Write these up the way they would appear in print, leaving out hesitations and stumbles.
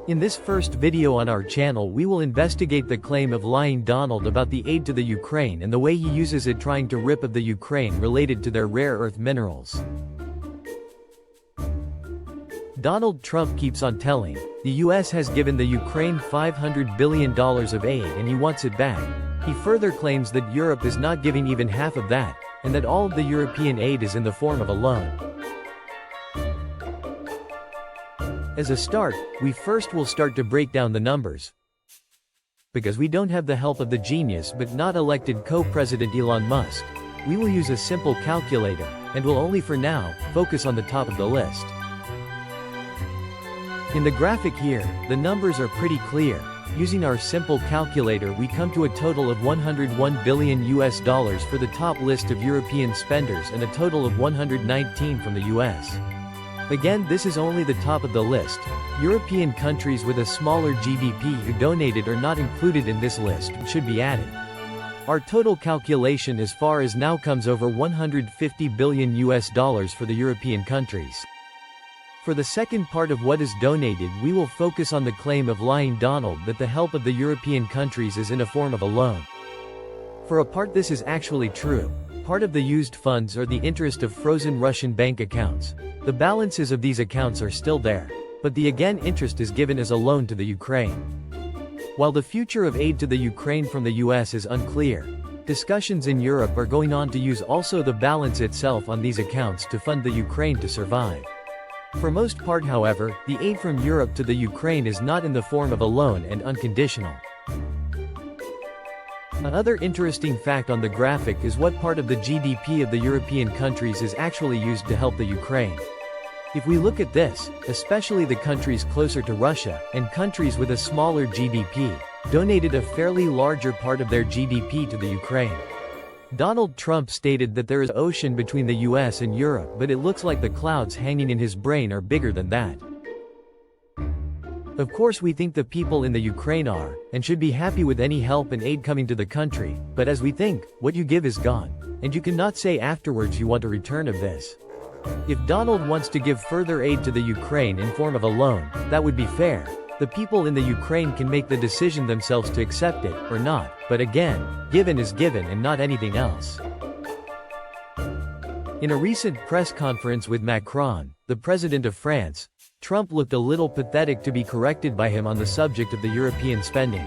In this first video on our channel we will investigate the claim of lying Donald about the aid to the Ukraine and the way he uses it trying to rip of the Ukraine related to their rare earth minerals. Donald Trump keeps on telling, the US has given the Ukraine $500 billion of aid and he wants it back. He further claims that Europe is not giving even half of that, and that all of the European aid is in the form of a loan. As a start, we first will start to break down the numbers. Because we don't have the help of the genius but not elected co-president Elon Musk, we will use a simple calculator, and will only for now, focus on the top of the list. In the graphic here, the numbers are pretty clear. Using our simple calculator we come to a total of 101 billion US dollars for the top list of European spenders and a total of 119 from the US. Again, this is only the top of the list. European countries with a smaller GDP who donated are not included in this list and should be added. Our total calculation as far as now comes over 150 billion US dollars for the European countries. For the second part of what is donated we will focus on the claim of lying Donald that the help of the European countries is in a form of a loan. For a part this is actually true. Part of the used funds are the interest of frozen Russian bank accounts. The balances of these accounts are still there, but the interest is given as a loan to the Ukraine. While the future of aid to the Ukraine from the US is unclear, discussions in Europe are going on to use also the balance itself on these accounts to fund the Ukraine to survive. For most part however, the aid from Europe to the Ukraine is not in the form of a loan and unconditional. Another interesting fact on the graphic is what part of the GDP of the European countries is actually used to help the Ukraine. If we look at this, especially the countries closer to Russia, and countries with a smaller GDP, donated a fairly larger part of their GDP to the Ukraine. Donald Trump stated that there is ocean between the US and Europe, but it looks like the clouds hanging in his brain are bigger than that. Of course we think the people in the Ukraine are, and should be happy with any help and aid coming to the country, but as we think, what you give is gone, and you cannot say afterwards you want a return of this. If Donald wants to give further aid to the Ukraine in form of a loan, that would be fair. The people in the Ukraine can make the decision themselves to accept it, or not, but again, given is given and not anything else. In a recent press conference with Macron, the president of France, Trump looked a little pathetic to be corrected by him on the subject of the European spending.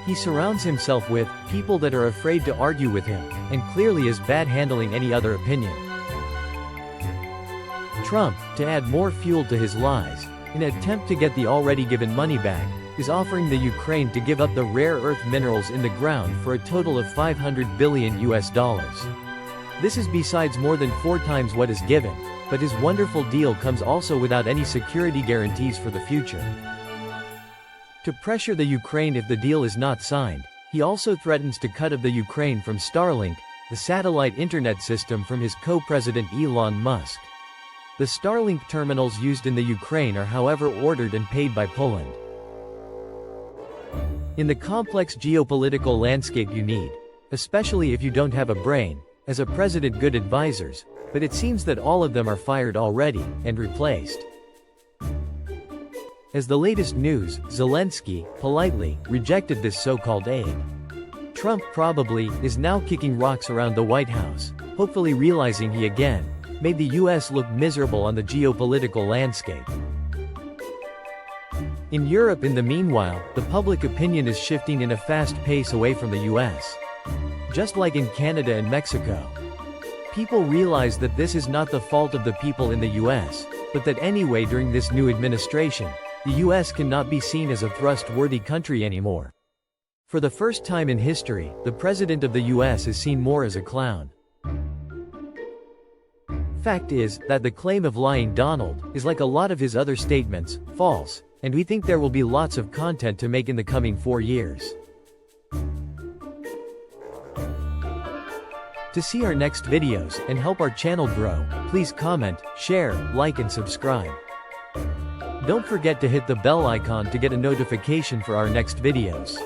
He surrounds himself with people that are afraid to argue with him, and clearly is bad handling any other opinion. Trump, to add more fuel to his lies, in an attempt to get the already given money back, is offering the Ukraine to give up the rare earth minerals in the ground for a total of 500 billion US dollars. This is besides more than 4 times what is given, but his wonderful deal comes also without any security guarantees for the future. To pressure the Ukraine if the deal is not signed, he also threatens to cut of the Ukraine from Starlink, the satellite internet system from his co-president Elon Musk. The Starlink terminals used in the Ukraine are however ordered and paid by Poland. In the complex geopolitical landscape you need, especially if you don't have a brain, as a president good advisors, but it seems that all of them are fired already, and replaced. As the latest news, Zelensky, politely, rejected this so-called aid. Trump probably, is now kicking rocks around the White House, hopefully realizing he again, made the US look miserable on the geopolitical landscape. In Europe in the meanwhile, the public opinion is shifting in a fast pace away from the US. Just like in Canada and Mexico. People realize that this is not the fault of the people in the US, but that anyway during this new administration, the US cannot be seen as a trustworthy country anymore. For the first time in history, the president of the US is seen more as a clown. Fact is, that the claim of lying Donald, is like a lot of his other statements, false, and we think there will be lots of content to make in the coming 4 years. To see our next videos, and help our channel grow, please comment, share, like and subscribe. Don't forget to hit the bell icon to get a notification for our next videos.